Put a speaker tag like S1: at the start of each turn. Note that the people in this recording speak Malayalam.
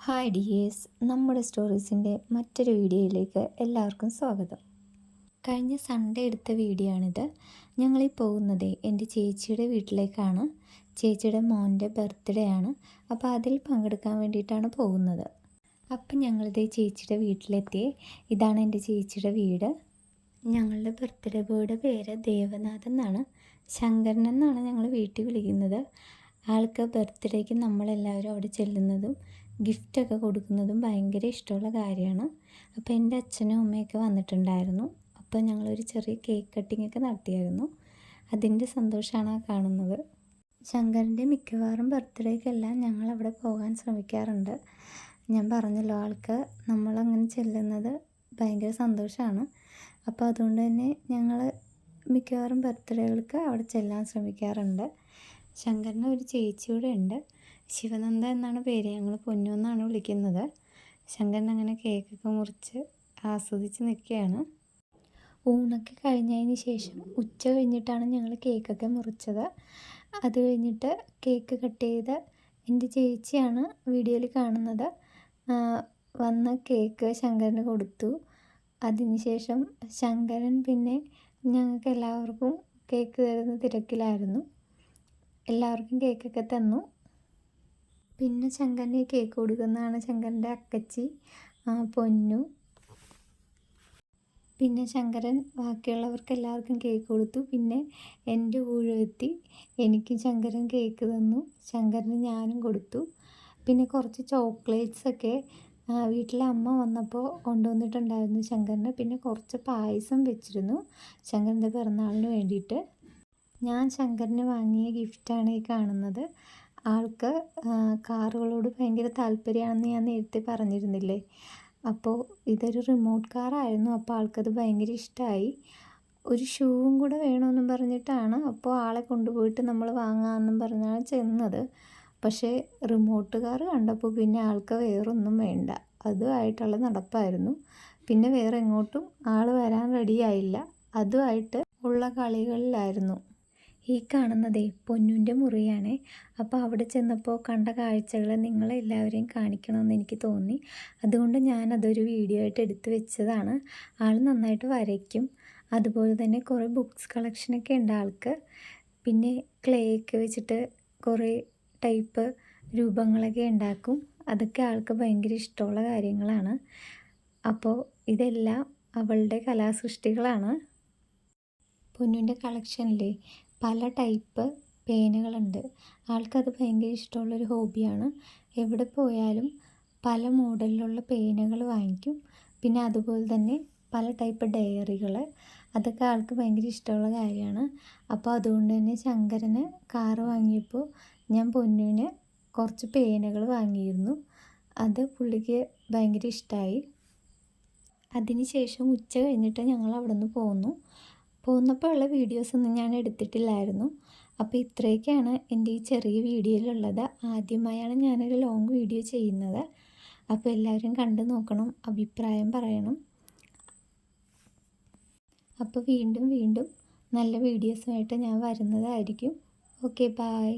S1: ഹായ് ഡിയേഴ്സ്, നമ്മുടെ സ്റ്റോറീസിൻ്റെ മറ്റൊരു വീഡിയോയിലേക്ക് എല്ലാവർക്കും സ്വാഗതം. കഴിഞ്ഞ സൺഡേ എടുത്ത വീഡിയോ ആണിത്. ഞങ്ങളീ പോകുന്നത് എൻ്റെ ചേച്ചിയുടെ വീട്ടിലേക്കാണ്. ചേച്ചിയുടെ മോൻ്റെ ബർത്ത്ഡേ ആണ്. അപ്പോൾ അതിൽ പങ്കെടുക്കാൻ വേണ്ടിയിട്ടാണ് പോകുന്നത്. അപ്പം ഞങ്ങളിതേ ചേച്ചിയുടെ വീട്ടിലെത്തി. ഇതാണ് എൻ്റെ ചേച്ചിയുടെ വീട്. ഞങ്ങളുടെ ബർത്ത്ഡേ ബോയുടെ പേര് ദേവനാഥൻ എന്നാണ്. ശങ്കരൻ എന്നാണ് ഞങ്ങൾ വീട്ടിൽ വിളിക്കുന്നത്. ആൾക്ക് ബർത്ത്ഡേക്ക് നമ്മളെല്ലാവരും അവിടെ ചെല്ലുന്നതും ഗിഫ്റ്റൊക്കെ കൊടുക്കുന്നതും ഭയങ്കര ഇഷ്ടമുള്ള കാര്യമാണ്. അപ്പോൾ എൻ്റെ അച്ഛനും അമ്മയൊക്കെ വന്നിട്ടുണ്ടായിരുന്നു. അപ്പോൾ ഞങ്ങളൊരു ചെറിയ കേക്ക് കട്ടിങ്ങൊക്കെ നടത്തിയായിരുന്നു. അതിൻ്റെ സന്തോഷമാണ് കാണുന്നത്. ശങ്കറിൻ്റെ മിക്കവാറും ബർത്ത്ഡേക്കെല്ലാം ഞങ്ങളവിടെ പോകാൻ ശ്രമിക്കാറുണ്ട്. ഞാൻ പറഞ്ഞല്ലോ, ആൾക്ക് നമ്മളങ്ങനെ ചെല്ലുന്നത് ഭയങ്കര സന്തോഷമാണ്. അപ്പോൾ അതുകൊണ്ട് തന്നെ ഞങ്ങൾ മിക്കവാറും ബർത്ത്ഡേകൾക്ക് അവിടെ ചെല്ലാൻ ശ്രമിക്കാറുണ്ട്. ശങ്കറിന് ഒരു ചേച്ചിയുടെ ഉണ്ട്. ശിവനന്ദ എന്നാണ് പേര്. ഞങ്ങൾ പൊന്നു എന്നാണ് വിളിക്കുന്നത്. ശങ്കരൻ അങ്ങനെ കേക്കൊക്കെ മുറിച്ച് ആസ്വദിച്ച് നിൽക്കുകയാണ്. ഊണൊക്കെ കഴിഞ്ഞതിന് ശേഷം ഉച്ച കഴിഞ്ഞിട്ടാണ് ഞങ്ങൾ കേക്കൊക്കെ മുറിച്ചത്. അത് കഴിഞ്ഞിട്ട് കേക്ക് കട്ട് ചെയ്ത് എൻ്റെ ചേച്ചിയാണ് വീഡിയോയിൽ കാണുന്നത്. വന്ന കേക്ക് ശങ്കരന് കൊടുത്തു. അതിനുശേഷം ശങ്കരൻ പിന്നെ ഞങ്ങൾക്ക് എല്ലാവർക്കും കേക്ക് തരുന്ന തിരക്കിലായിരുന്നു. എല്ലാവർക്കും കേക്കൊക്കെ തന്നു. പിന്നെ ശങ്കരന് കേക്ക് കൊടുക്കുന്നതാണ് ശങ്കരൻ്റെ അക്കച്ചി പൊന്നു. പിന്നെ ശങ്കരൻ ബാക്കിയുള്ളവർക്ക് എല്ലാവർക്കും കേക്ക് കൊടുത്തു. പിന്നെ എൻ്റെ ഊഴെത്തി എനിക്ക് ശങ്കരൻ കേക്ക് തന്നു. ശങ്കരന് ഞാനും കൊടുത്തു. പിന്നെ കുറച്ച് ചോക്ലേറ്റ്സൊക്കെ വീട്ടിലെ അമ്മ വന്നപ്പോൾ കൊണ്ടുവന്നിട്ടുണ്ടായിരുന്നു ശങ്കരന്. പിന്നെ കുറച്ച് പായസം വെച്ചിരുന്നു ശങ്കരൻ്റെ പിറന്നാളിന് വേണ്ടിയിട്ട്. ഞാൻ ശങ്കരന് വാങ്ങിയ ഗിഫ്റ്റാണ് ഈ കാണുന്നത്. ആൾക്ക് കാറുകളോട് ഭയങ്കര താല്പര്യമാണെന്ന് ഞാൻ നേരത്തെ പറഞ്ഞിരുന്നില്ലേ. അപ്പോൾ ഇതൊരു റിമോട്ട് കാറായിരുന്നു. അപ്പോൾ ആൾക്കത് ഭയങ്കര ഇഷ്ടമായി. ഒരു ഷൂവും കൂടെ വേണമെന്നും പറഞ്ഞിട്ടാണ് അപ്പോൾ ആളെ കൊണ്ടുപോയിട്ട് നമ്മൾ വാങ്ങാമെന്നും പറഞ്ഞാണ് ചെന്നത്. പക്ഷേ റിമോട്ട് കാർ കണ്ടപ്പോൾ പിന്നെ ആൾക്ക് വേറൊന്നും വേണ്ട, അതുമായിട്ടുള്ള നടപ്പായിരുന്നു. പിന്നെ വേറെ എങ്ങോട്ടും ആൾ വരാൻ റെഡിയായില്ല. അതുമായിട്ട് ഉള്ള കളികളിലായിരുന്നു. ഈ കാണുന്നതേ പൊന്നുൻ്റെ മുറിയാണ്. അപ്പോൾ അവിടെ ചെന്നപ്പോൾ കണ്ട കാഴ്ചകൾ നിങ്ങളെല്ലാവരെയും കാണിക്കണമെന്ന് എനിക്ക് തോന്നി. അതുകൊണ്ട് ഞാനതൊരു വീഡിയോ ആയിട്ട് എടുത്ത് വെച്ചതാണ്. ആൾ നന്നായിട്ട് വരയ്ക്കും. അതുപോലെ തന്നെ കുറേ ബുക്സ് കളക്ഷനൊക്കെ ഉണ്ട് ആൾക്ക്. പിന്നെ ക്ലേ ഒക്കെ വെച്ചിട്ട് കുറേ ടൈപ്പ് രൂപങ്ങളൊക്കെ ഉണ്ടാക്കും. അതൊക്കെ ആൾക്ക് ഭയങ്കര ഇഷ്ടമുള്ള കാര്യങ്ങളാണ്. അപ്പോൾ ഇതെല്ലാം അവളുടെ കലാസൃഷ്ടികളാണ്. പൊന്നുൻ്റെ കളക്ഷനിലെ പല ടൈപ്പ് പേനകളുണ്ട്. ആൾക്കത് ഭയങ്കര ഇഷ്ടമുള്ളൊരു ഹോബിയാണ്. എവിടെ പോയാലും പല മോഡലിലുള്ള പേനകൾ വാങ്ങിക്കും. പിന്നെ അതുപോലെ തന്നെ പല ടൈപ്പ് ഡയറികൾ, അതൊക്കെ ആൾക്ക് ഭയങ്കര ഇഷ്ടമുള്ള കാര്യമാണ്. അപ്പോൾ അതുകൊണ്ട് തന്നെ ശങ്കരന് കാറ് വാങ്ങിയപ്പോൾ ഞാൻ പൊന്നുവിന് കുറച്ച് പേനകൾ വാങ്ങിയിരുന്നു. അത് പുള്ളിക്ക് ഭയങ്കര ഇഷ്ടമായി. അതിനുശേഷം ഉച്ച കഴിഞ്ഞിട്ട് ഞങ്ങൾ അവിടെ നിന്ന് പോന്നപ്പോൾ ഉള്ള വീഡിയോസൊന്നും ഞാൻ എടുത്തിട്ടില്ലായിരുന്നു. അപ്പോൾ ഇത്രയൊക്കെയാണ് എൻ്റെ ഈ ചെറിയ വീഡിയോയിലുള്ളത്. ആദ്യമായാണ് ഞാനൊരു ലോങ് വീഡിയോ ചെയ്യുന്നത്. അപ്പോൾ എല്ലാവരും കണ്ടു നോക്കണം, അഭിപ്രായം പറയണം. അപ്പോൾ വീണ്ടും നല്ല വീഡിയോസുമായിട്ട് ഞാൻ വരുന്നതായിരിക്കും. Okay, by.